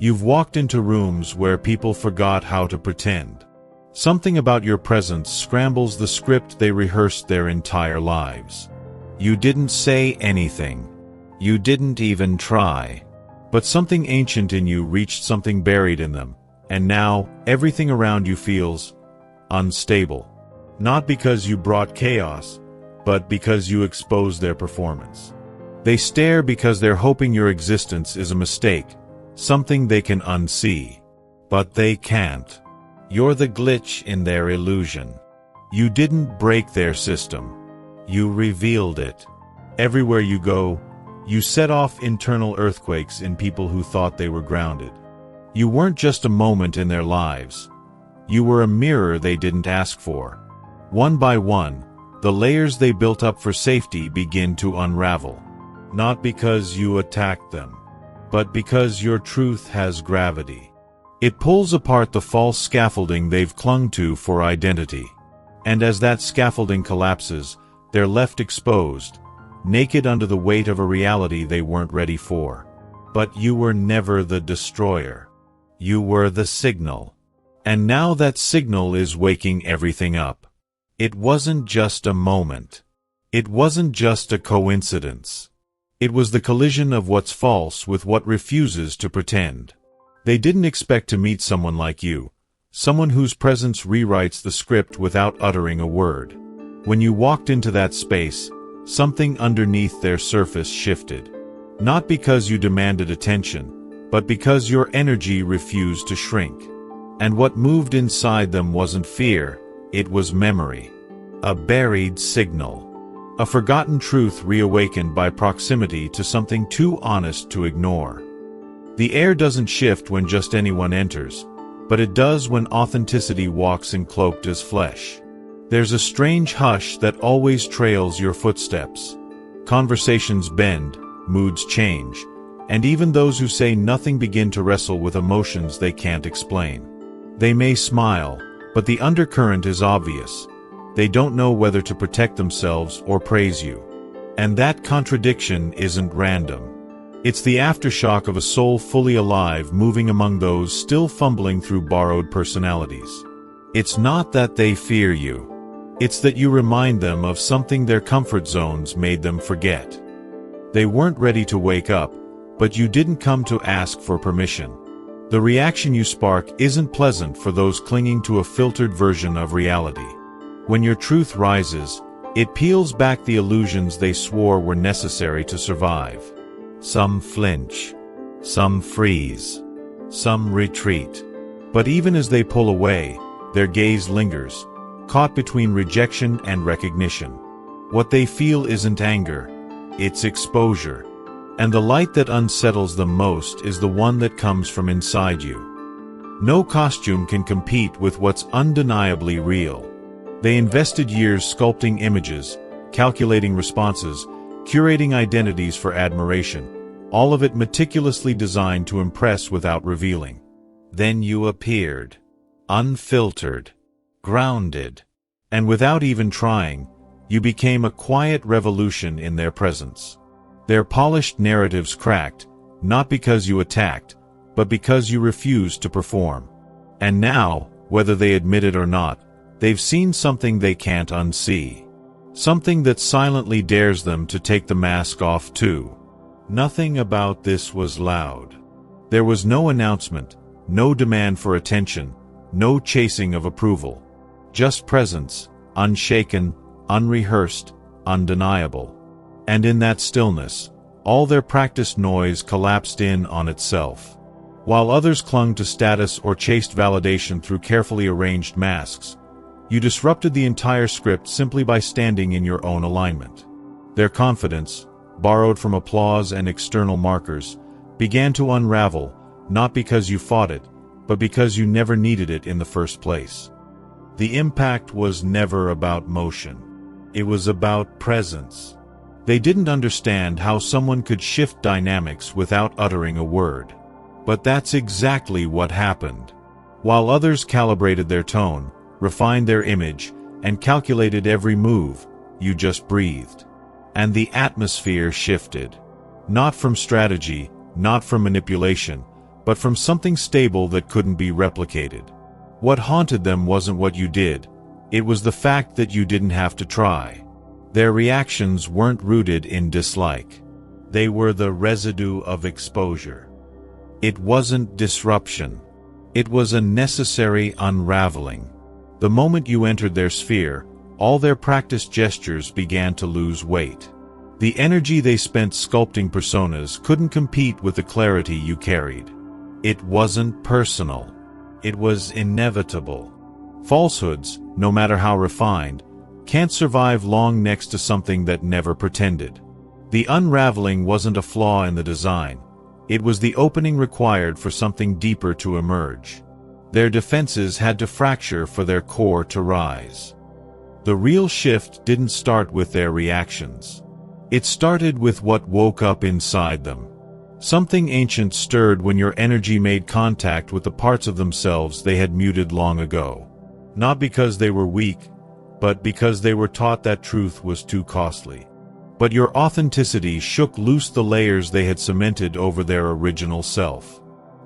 You've walked into rooms where people forgot how to pretend. Something about your presence scrambles the script they rehearsed their entire lives. You didn't say anything. You didn't even try. But something ancient in you reached something buried in them, and now everything around you feels unstable. Not because you brought chaos, but because you exposed their performance. They stare because they're hoping your existence is a mistake, something they can unsee. But they can't. You're the glitch in their illusion. You didn't break their system. You revealed it. Everywhere you go, you set off internal earthquakes in people who thought they were grounded. You weren't just a moment in their lives. You were a mirror they didn't ask for. One by one, the layers they built up for safety begin to unravel. Not because you attacked them, but because your truth has gravity. It pulls apart the false scaffolding they've clung to for identity. And as that scaffolding collapses, they're left exposed, naked under the weight of a reality they weren't ready for. But you were never the destroyer. You were the signal. And now that signal is waking everything up. It wasn't just a moment. It wasn't just a coincidence. It was the collision of what's false with what refuses to pretend. They didn't expect to meet someone like you, someone whose presence rewrites the script without uttering a word. When you walked into that space, something underneath their surface shifted. Not because you demanded attention, but because your energy refused to shrink. And what moved inside them wasn't fear, it was memory. A buried signal. A forgotten truth reawakened by proximity to something too honest to ignore. The air doesn't shift when just anyone enters, but it does when authenticity walks in cloaked as flesh. There's a strange hush that always trails your footsteps. Conversations bend, moods change, and even those who say nothing begin to wrestle with emotions they can't explain. They may smile, but the undercurrent is obvious. They don't know whether to protect themselves or praise you. And that contradiction isn't random. It's the aftershock of a soul fully alive moving among those still fumbling through borrowed personalities. It's not that they fear you. It's that you remind them of something their comfort zones made them forget. They weren't ready to wake up, but you didn't come to ask for permission. The reaction you spark isn't pleasant for those clinging to a filtered version of reality. When your truth rises, it peels back the illusions they swore were necessary to survive. Some flinch. Some freeze. Some retreat. But even as they pull away, their gaze lingers, caught between rejection and recognition. What they feel isn't anger, it's exposure. And the light that unsettles them most is the one that comes from inside you. No costume can compete with what's undeniably real. They invested years sculpting images, calculating responses, curating identities for admiration, all of it meticulously designed to impress without revealing. Then you appeared. Unfiltered. Grounded. And without even trying, you became a quiet revolution in their presence. Their polished narratives cracked, not because you attacked, but because you refused to perform. And now, whether they admit it or not, they've seen something they can't unsee. Something that silently dares them to take the mask off too. Nothing about this was loud. There was no announcement, no demand for attention, no chasing of approval. Just presence, unshaken, unrehearsed, undeniable. And in that stillness, all their practiced noise collapsed in on itself. While others clung to status or chased validation through carefully arranged masks, you disrupted the entire script simply by standing in your own alignment. Their confidence, borrowed from applause and external markers, began to unravel, not because you fought it, but because you never needed it in the first place. The impact was never about motion. It was about presence. They didn't understand how someone could shift dynamics without uttering a word. But that's exactly what happened. While others calibrated their tone, refined their image, and calculated every move, you just breathed. And the atmosphere shifted. Not from strategy, not from manipulation, but from something stable that couldn't be replicated. What haunted them wasn't what you did, it was the fact that you didn't have to try. Their reactions weren't rooted in dislike. They were the residue of exposure. It wasn't disruption. It was a necessary unraveling. The moment you entered their sphere, all their practiced gestures began to lose weight. The energy they spent sculpting personas couldn't compete with the clarity you carried. It wasn't personal. It was inevitable. Falsehoods, no matter how refined, can't survive long next to something that never pretended. The unraveling wasn't a flaw in the design. It was the opening required for something deeper to emerge. Their defenses had to fracture for their core to rise. The real shift didn't start with their reactions. It started with what woke up inside them. Something ancient stirred when your energy made contact with the parts of themselves they had muted long ago. Not because they were weak, but because they were taught that truth was too costly. But your authenticity shook loose the layers they had cemented over their original self.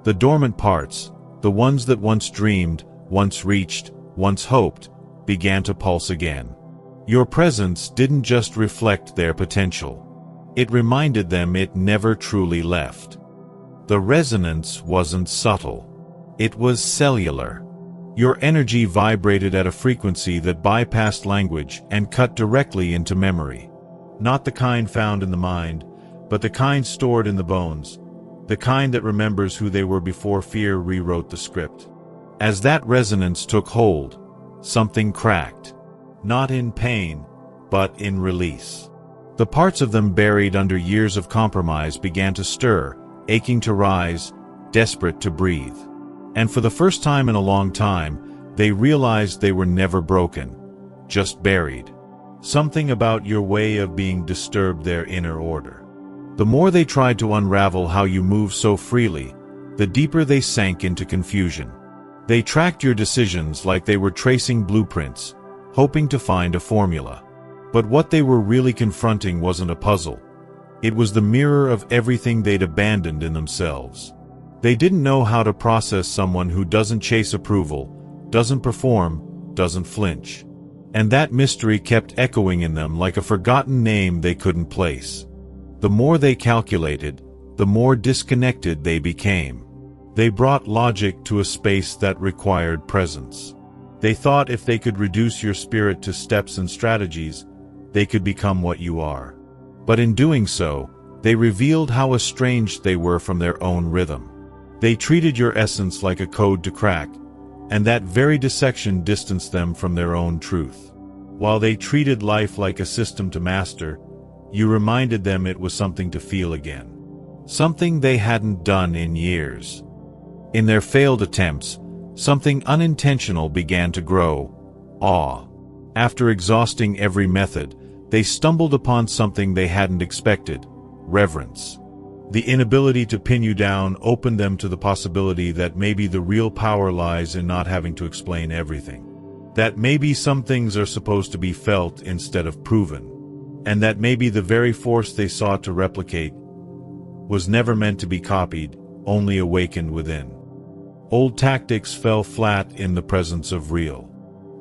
The dormant parts, the ones that once dreamed, once reached, once hoped, began to pulse again. Your presence didn't just reflect their potential. It reminded them it never truly left. The resonance wasn't subtle. It was cellular. Your energy vibrated at a frequency that bypassed language and cut directly into memory. Not the kind found in the mind, but the kind stored in the bones, the kind that remembers who they were before fear rewrote the script. As that resonance took hold, something cracked. Not in pain, but in release. The parts of them buried under years of compromise began to stir, aching to rise, desperate to breathe. And for the first time in a long time, they realized they were never broken, just buried. Something about your way of being disturbed their inner order. The more they tried to unravel how you move so freely, the deeper they sank into confusion. They tracked your decisions like they were tracing blueprints, hoping to find a formula. But what they were really confronting wasn't a puzzle. It was the mirror of everything they'd abandoned in themselves. They didn't know how to process someone who doesn't chase approval, doesn't perform, doesn't flinch. And that mystery kept echoing in them like a forgotten name they couldn't place. The more they calculated, the more disconnected they became. They brought logic to a space that required presence. They thought if they could reduce your spirit to steps and strategies, they could become what you are. But in doing so, they revealed how estranged they were from their own rhythm. They treated your essence like a code to crack, and that very dissection distanced them from their own truth. While they treated life like a system to master, you reminded them it was something to feel again. Something they hadn't done in years. In their failed attempts, something unintentional began to grow: awe. After exhausting every method, they stumbled upon something they hadn't expected: reverence. The inability to pin you down opened them to the possibility that maybe the real power lies in not having to explain everything. That maybe some things are supposed to be felt instead of proven. And that maybe the very force they sought to replicate was never meant to be copied, only awakened within. Old tactics fell flat in the presence of real.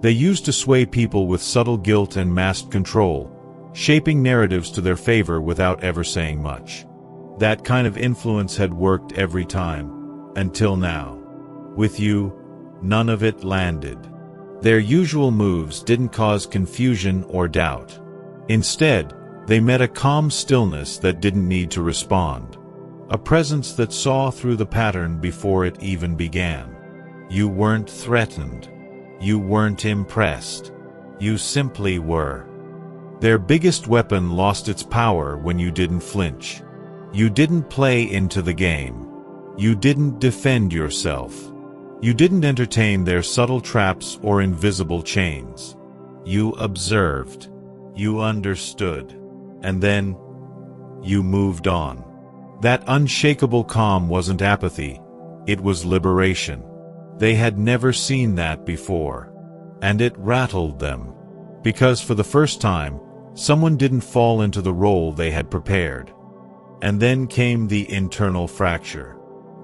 They used to sway people with subtle guilt and masked control, shaping narratives to their favor without ever saying much. That kind of influence had worked every time, until now. With you, none of it landed. Their usual moves didn't cause confusion or doubt. Instead, they met a calm stillness that didn't need to respond. A presence that saw through the pattern before it even began. You weren't threatened. You weren't impressed. You simply were. Their biggest weapon lost its power when you didn't flinch. You didn't play into the game. You didn't defend yourself. You didn't entertain their subtle traps or invisible chains. You observed. You understood. And then, you moved on. That unshakable calm wasn't apathy, it was liberation. They had never seen that before. And it rattled them. Because for the first time, someone didn't fall into the role they had prepared. And then came the internal fracture.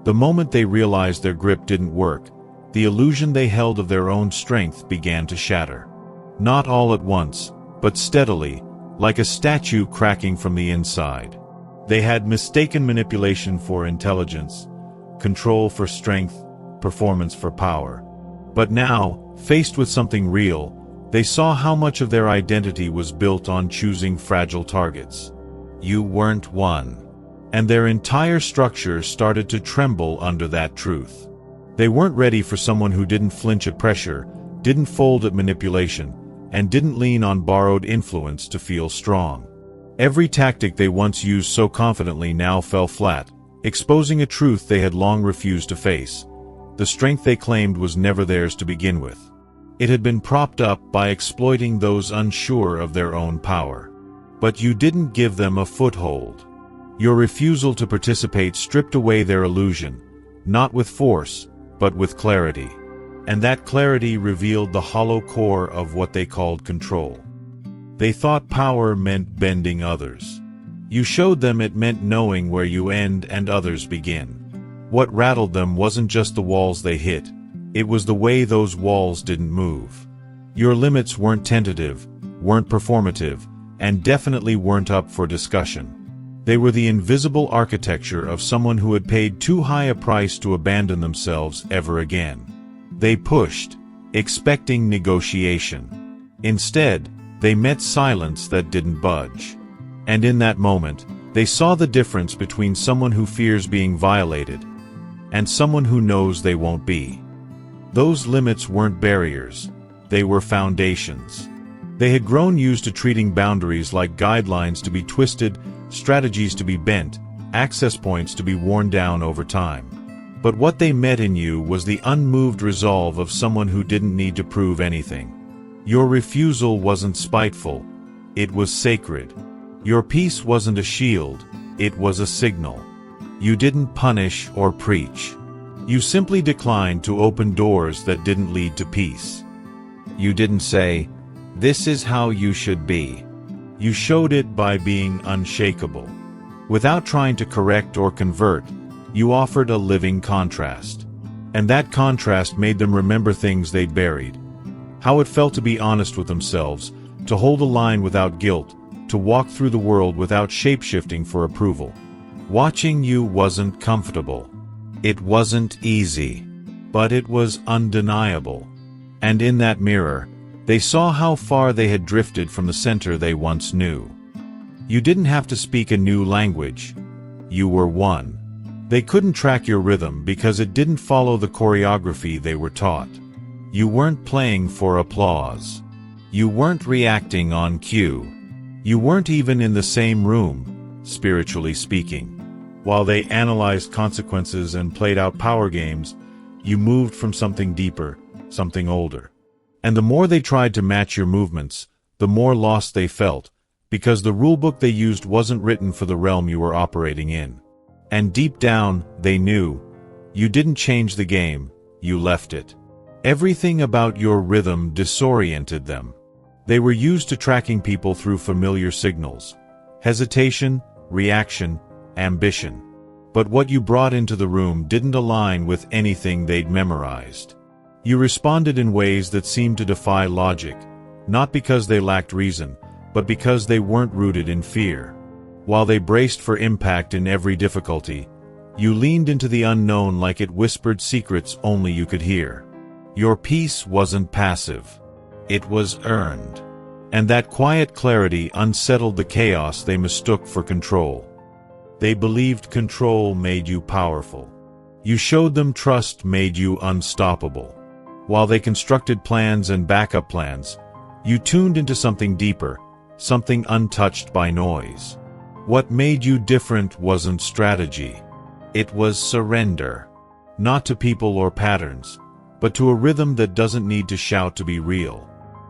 The moment they realized their grip didn't work, the illusion they held of their own strength began to shatter. Not all at once, but steadily, like a statue cracking from the inside. They had mistaken manipulation for intelligence, control for strength, performance for power. But now, faced with something real, they saw how much of their identity was built on choosing fragile targets. You weren't one. And their entire structure started to tremble under that truth. They weren't ready for someone who didn't flinch at pressure, didn't fold at manipulation, and didn't lean on borrowed influence to feel strong. Every tactic they once used so confidently now fell flat, exposing a truth they had long refused to face. The strength they claimed was never theirs to begin with. It had been propped up by exploiting those unsure of their own power. But you didn't give them a foothold. Your refusal to participate stripped away their illusion, not with force, but with clarity. And that clarity revealed the hollow core of what they called control. They thought power meant bending others. You showed them it meant knowing where you end and others begin. What rattled them wasn't just the walls they hit, it was the way those walls didn't move. Your limits weren't tentative, weren't performative, and definitely weren't up for discussion. They were the invisible architecture of someone who had paid too high a price to abandon themselves ever again. They pushed, expecting negotiation. Instead, they met silence that didn't budge. And in that moment, they saw the difference between someone who fears being violated and someone who knows they won't be. Those limits weren't barriers, they were foundations. They had grown used to treating boundaries like guidelines to be twisted, strategies to be bent, access points to be worn down over time. But what they met in you was the unmoved resolve of someone who didn't need to prove anything. Your refusal wasn't spiteful, it was sacred. Your peace wasn't a shield, it was a signal. You didn't punish or preach. You simply declined to open doors that didn't lead to peace. You didn't say, "This is how you should be." You showed it by being unshakable. Without trying to correct or convert, you offered a living contrast. And that contrast made them remember things they'd buried. How it felt to be honest with themselves, to hold a line without guilt, to walk through the world without shape-shifting for approval. Watching you wasn't comfortable. It wasn't easy. But it was undeniable. And in that mirror, they saw how far they had drifted from the center they once knew. You didn't have to speak a new language. You were one. They couldn't track your rhythm because it didn't follow the choreography they were taught. You weren't playing for applause. You weren't reacting on cue. You weren't even in the same room, spiritually speaking. While they analyzed consequences and played out power games, you moved from something deeper, something older. And the more they tried to match your movements, the more lost they felt, because the rulebook they used wasn't written for the realm you were operating in. And deep down, they knew, you didn't change the game, you left it. Everything about your rhythm disoriented them. They were used to tracking people through familiar signals: hesitation, reaction, ambition. But what you brought into the room didn't align with anything they'd memorized. You responded in ways that seemed to defy logic, not because they lacked reason, but because they weren't rooted in fear. While they braced for impact in every difficulty, you leaned into the unknown like it whispered secrets only you could hear. Your peace wasn't passive. It was earned. And that quiet clarity unsettled the chaos they mistook for control. They believed control made you powerful. You showed them trust made you unstoppable. While they constructed plans and backup plans, you tuned into something deeper, something untouched by noise. What made you different wasn't strategy. It was surrender. Not to people or patterns, but to a rhythm that doesn't need to shout to be real.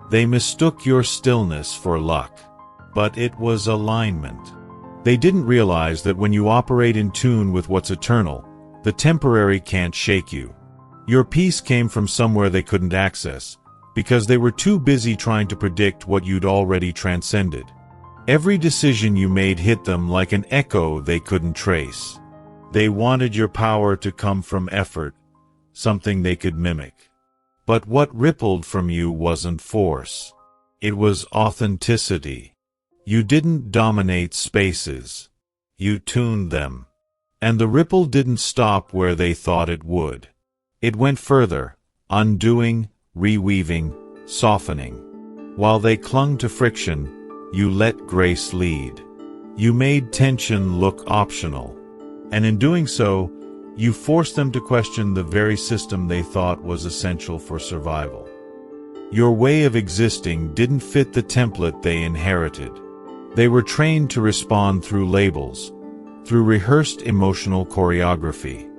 They mistook your stillness for luck. But it was alignment. They didn't realize that when you operate in tune with what's eternal, the temporary can't shake you. Your peace came from somewhere they couldn't access, because they were too busy trying to predict what you'd already transcended. Every decision you made hit them like an echo they couldn't trace. They wanted your power to come from effort, something they could mimic. But what rippled from you wasn't force. It was authenticity. You didn't dominate spaces. You tuned them. And the ripple didn't stop where they thought it would. It went further, undoing, reweaving, softening. While they clung to friction, you let grace lead. You made tension look optional. And in doing so, you forced them to question the very system they thought was essential for survival. Your way of existing didn't fit the template they inherited. They were trained to respond through labels, through rehearsed emotional choreography.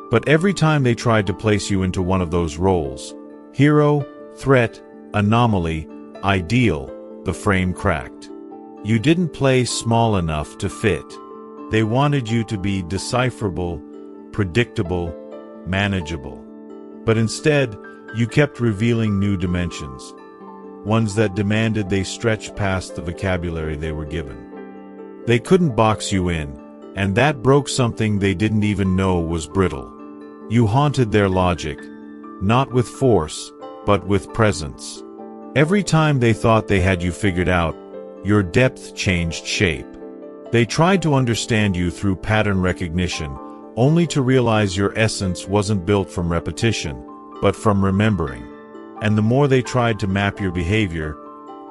But every time they tried to place you into one of those roles, hero, threat, anomaly, ideal, the frame cracked. You didn't play small enough to fit. They wanted you to be decipherable, predictable, manageable. But instead, you kept revealing new dimensions, ones that demanded they stretch past the vocabulary they were given. They couldn't box you in, and that broke something they didn't even know was brittle. You haunted their logic, not with force, but with presence. Every time they thought they had you figured out, your depth changed shape. They tried to understand you through pattern recognition, only to realize your essence wasn't built from repetition, but from remembering. And the more they tried to map your behavior,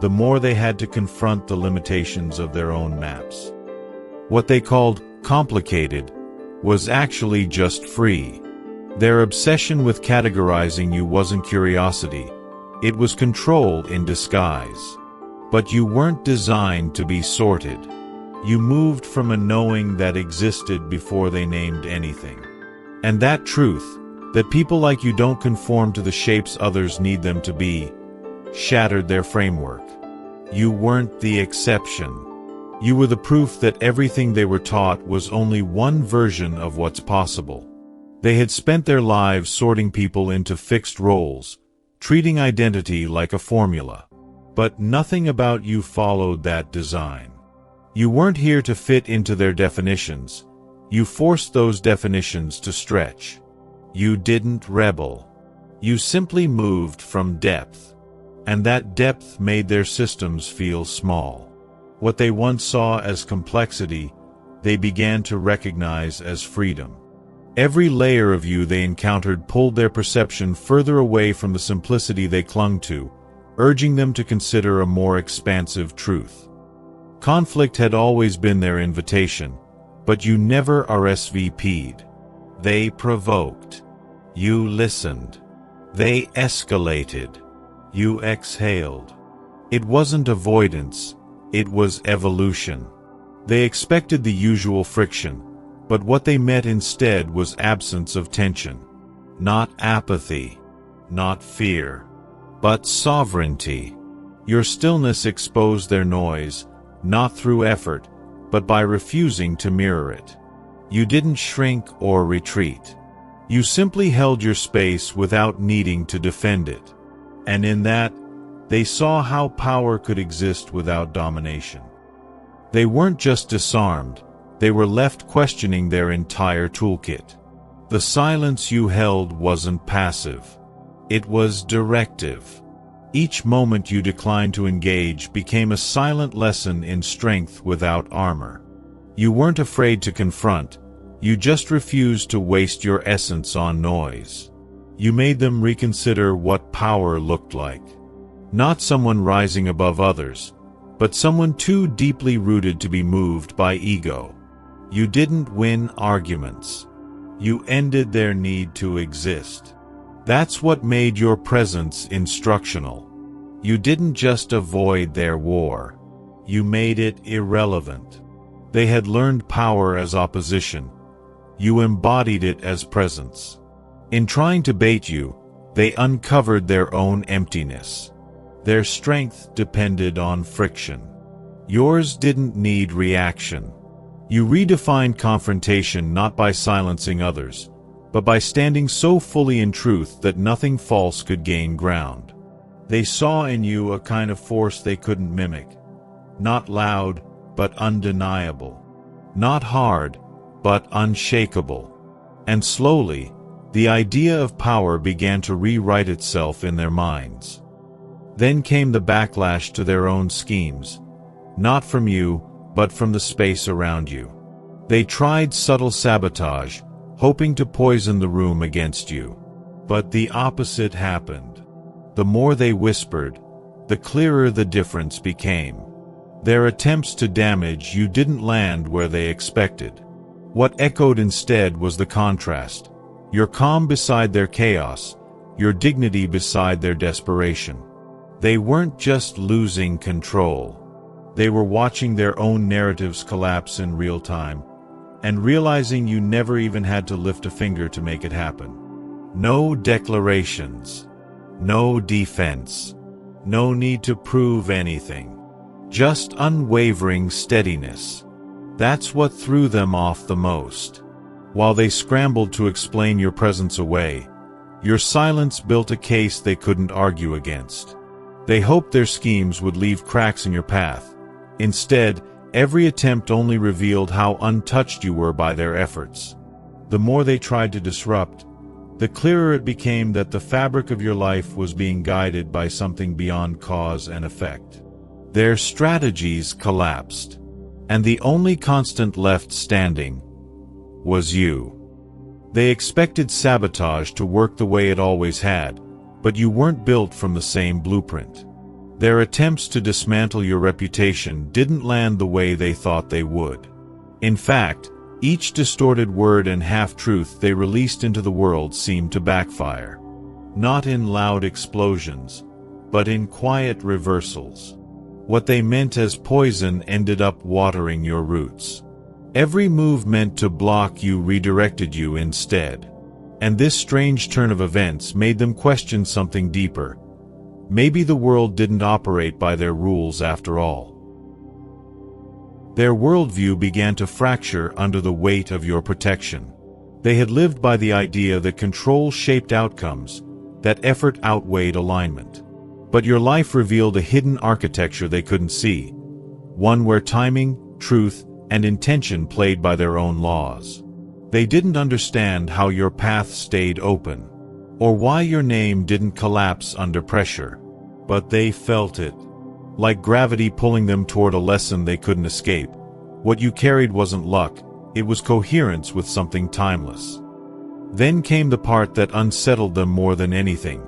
the more they had to confront the limitations of their own maps. What they called complicated was actually just free. Their obsession with categorizing you wasn't curiosity, it was control in disguise. But you weren't designed to be sorted. You moved from a knowing that existed before they named anything. And that truth, that people like you don't conform to the shapes others need them to be, shattered their framework. You weren't the exception. You were the proof that everything they were taught was only one version of what's possible. They had spent their lives sorting people into fixed roles, treating identity like a formula. But nothing about you followed that design. You weren't here to fit into their definitions. You forced those definitions to stretch. You didn't rebel. You simply moved from depth. And that depth made their systems feel small. What they once saw as complexity, they began to recognize as freedom. Every layer of you they encountered pulled their perception further away from the simplicity they clung to, urging them to consider a more expansive truth. Conflict had always been their invitation, but you never RSVP'd. They provoked. You listened. They escalated. You exhaled. It wasn't avoidance, it was evolution. They expected the usual friction, but what they met instead was absence of tension. Not apathy, not fear, but sovereignty. Your stillness exposed their noise, not through effort, but by refusing to mirror it. You didn't shrink or retreat. You simply held your space without needing to defend it. And in that, they saw how power could exist without domination. They weren't just disarmed, they were left questioning their entire toolkit. The silence you held wasn't passive. It was directive. Each moment you declined to engage became a silent lesson in strength without armor. You weren't afraid to confront, you just refused to waste your essence on noise. You made them reconsider what power looked like. Not someone rising above others, but someone too deeply rooted to be moved by ego. You didn't win arguments. You ended their need to exist. That's what made your presence instructional. You didn't just avoid their war. You made it irrelevant. They had learned power as opposition. You embodied it as presence. In trying to bait you, they uncovered their own emptiness. Their strength depended on friction. Yours didn't need reaction. You redefined confrontation not by silencing others, but by standing so fully in truth that nothing false could gain ground. They saw in you a kind of force they couldn't mimic. Not loud, but undeniable. Not hard, but unshakable. And slowly, the idea of power began to rewrite itself in their minds. Then came the backlash to their own schemes, not from you, but from the space around you. They tried subtle sabotage, hoping to poison the room against you. But the opposite happened. The more they whispered, the clearer the difference became. Their attempts to damage you didn't land where they expected. What echoed instead was the contrast. Your calm beside their chaos, your dignity beside their desperation. They weren't just losing control. They were watching their own narratives collapse in real time, and realizing you never even had to lift a finger to make it happen. No declarations. No defense. No need to prove anything. Just unwavering steadiness. That's what threw them off the most. While they scrambled to explain your presence away, your silence built a case they couldn't argue against. They hoped their schemes would leave cracks in your path. Instead, every attempt only revealed how untouched you were by their efforts. The more they tried to disrupt, the clearer it became that the fabric of your life was being guided by something beyond cause and effect. Their strategies collapsed, and the only constant left standing was you. They expected sabotage to work the way it always had, but you weren't built from the same blueprint. Their attempts to dismantle your reputation didn't land the way they thought they would. In fact, each distorted word and half-truth they released into the world seemed to backfire. Not in loud explosions, but in quiet reversals. What they meant as poison ended up watering your roots. Every move meant to block you redirected you instead. And this strange turn of events made them question something deeper. Maybe the world didn't operate by their rules after all. Their worldview began to fracture under the weight of your protection. They had lived by the idea that control shaped outcomes, that effort outweighed alignment. But your life revealed a hidden architecture they couldn't see, one where timing, truth, and intention played by their own laws. They didn't understand how your path stayed open, or why your name didn't collapse under pressure. But they felt it. Like gravity pulling them toward a lesson they couldn't escape. What you carried wasn't luck, it was coherence with something timeless. Then came the part that unsettled them more than anything.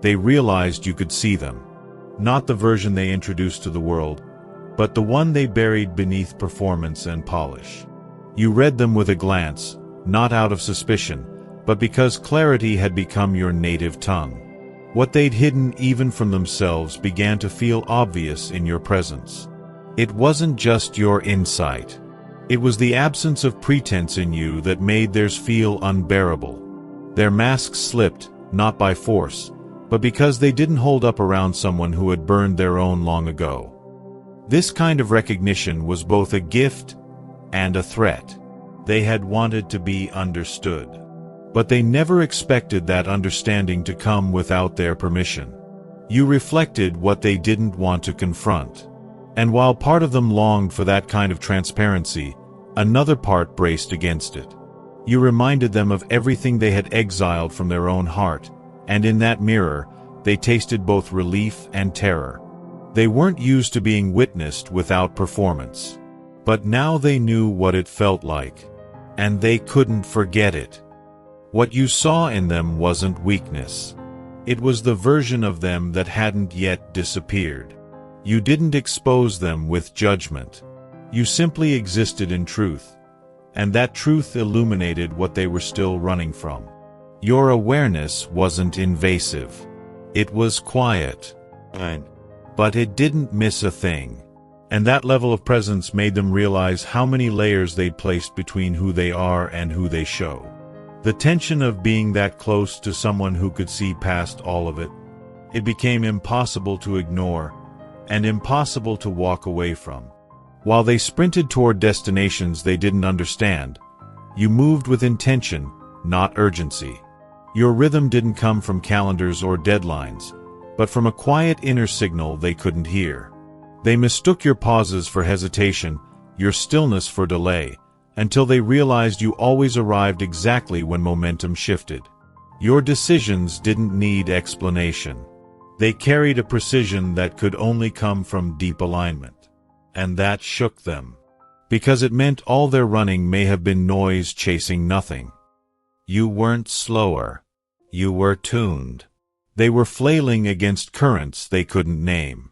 They realized you could see them. Not the version they introduced to the world, but the one they buried beneath performance and polish. You read them with a glance, not out of suspicion, but because clarity had become your native tongue. What they'd hidden even from themselves began to feel obvious in your presence. It wasn't just your insight. It was the absence of pretense in you that made theirs feel unbearable. Their masks slipped, not by force, but because they didn't hold up around someone who had burned their own long ago. This kind of recognition was both a gift and a threat. They had wanted to be understood. But they never expected that understanding to come without their permission. You reflected what they didn't want to confront. And while part of them longed for that kind of transparency, another part braced against it. You reminded them of everything they had exiled from their own heart, and in that mirror, they tasted both relief and terror. They weren't used to being witnessed without performance. But now they knew what it felt like. And they couldn't forget it. What you saw in them wasn't weakness. It was the version of them that hadn't yet disappeared. You didn't expose them with judgment. You simply existed in truth. And that truth illuminated what they were still running from. Your awareness wasn't invasive. It was quiet. But it didn't miss a thing. And that level of presence made them realize how many layers they'd placed between who they are and who they show. The tension of being that close to someone who could see past all of it. It became impossible to ignore, and impossible to walk away from. While they sprinted toward destinations they didn't understand, you moved with intention, not urgency. Your rhythm didn't come from calendars or deadlines, but from a quiet inner signal they couldn't hear. They mistook your pauses for hesitation, your stillness for delay, until they realized you always arrived exactly when momentum shifted. Your decisions didn't need explanation. They carried a precision that could only come from deep alignment. And that shook them. Because it meant all their running may have been noise chasing nothing. You weren't slower. You were tuned. They were flailing against currents they couldn't name.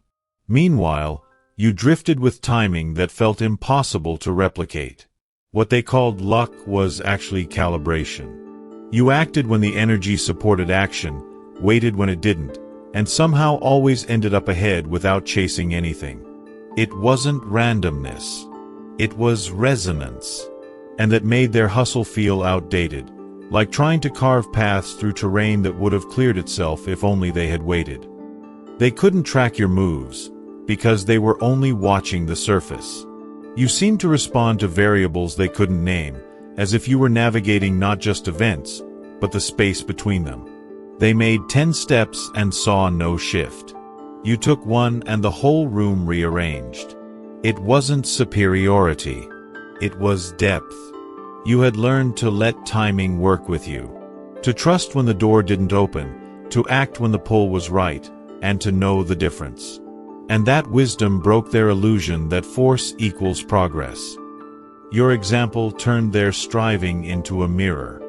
Meanwhile, you drifted with timing that felt impossible to replicate. What they called luck was actually calibration. You acted when the energy supported action, waited when it didn't, and somehow always ended up ahead without chasing anything. It wasn't randomness. It was resonance. And that made their hustle feel outdated, like trying to carve paths through terrain that would have cleared itself if only they had waited. They couldn't track your moves, because they were only watching the surface. You seemed to respond to variables they couldn't name, as if you were navigating not just events, but the space between them. They made 10 steps and saw no shift. You took one and the whole room rearranged. It wasn't superiority. It was depth. You had learned to let timing work with you. To trust when the door didn't open, to act when the pull was right, and to know the difference. And that wisdom broke their illusion that force equals progress. Your example turned their striving into a mirror.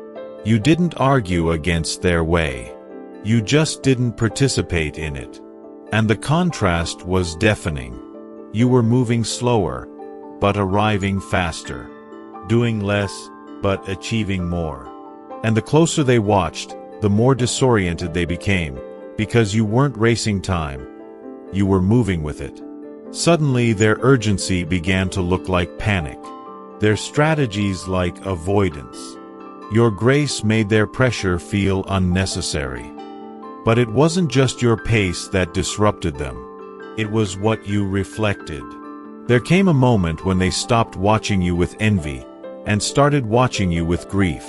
You didn't argue against their way. You just didn't participate in it. And the contrast was deafening. You were moving slower, but arriving faster. Doing less, but achieving more. And the closer they watched, the more disoriented they became, because you weren't racing time. You were moving with it. Suddenly, their urgency began to look like panic. Their strategies like avoidance. Your grace made their pressure feel unnecessary. But it wasn't just your pace that disrupted them. It was what you reflected. There came a moment when they stopped watching you with envy and started watching you with grief.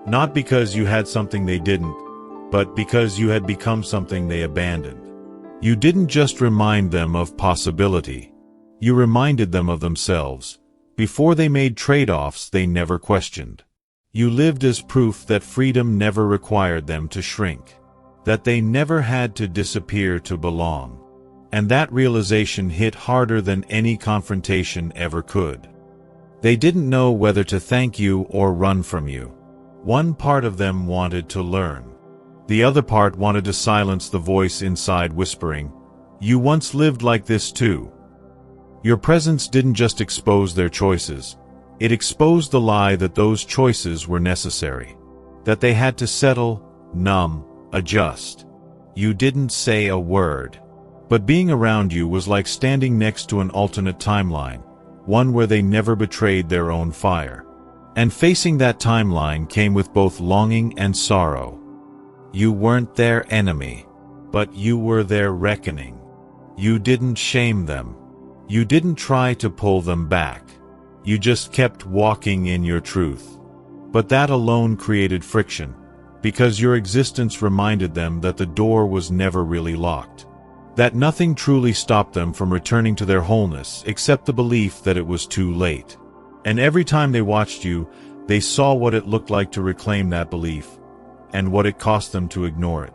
Not because you had something they didn't, but because you had become something they abandoned. You didn't just remind them of possibility. You reminded them of themselves. Before they made trade-offs they never questioned. You lived as proof that freedom never required them to shrink. That they never had to disappear to belong. And that realization hit harder than any confrontation ever could. They didn't know whether to thank you or run from you. One part of them wanted to learn. The other part wanted to silence the voice inside whispering, "You once lived like this too." Your presence didn't just expose their choices. It exposed the lie that those choices were necessary. That they had to settle, numb, adjust. You didn't say a word. But being around you was like standing next to an alternate timeline, one where they never betrayed their own fire. And facing that timeline came with both longing and sorrow. You weren't their enemy, but you were their reckoning. You didn't shame them. You didn't try to pull them back. You just kept walking in your truth. But that alone created friction, because your existence reminded them that the door was never really locked. That nothing truly stopped them from returning to their wholeness except the belief that it was too late. And every time they watched you, they saw what it looked like to reclaim that belief, and what it cost them to ignore it.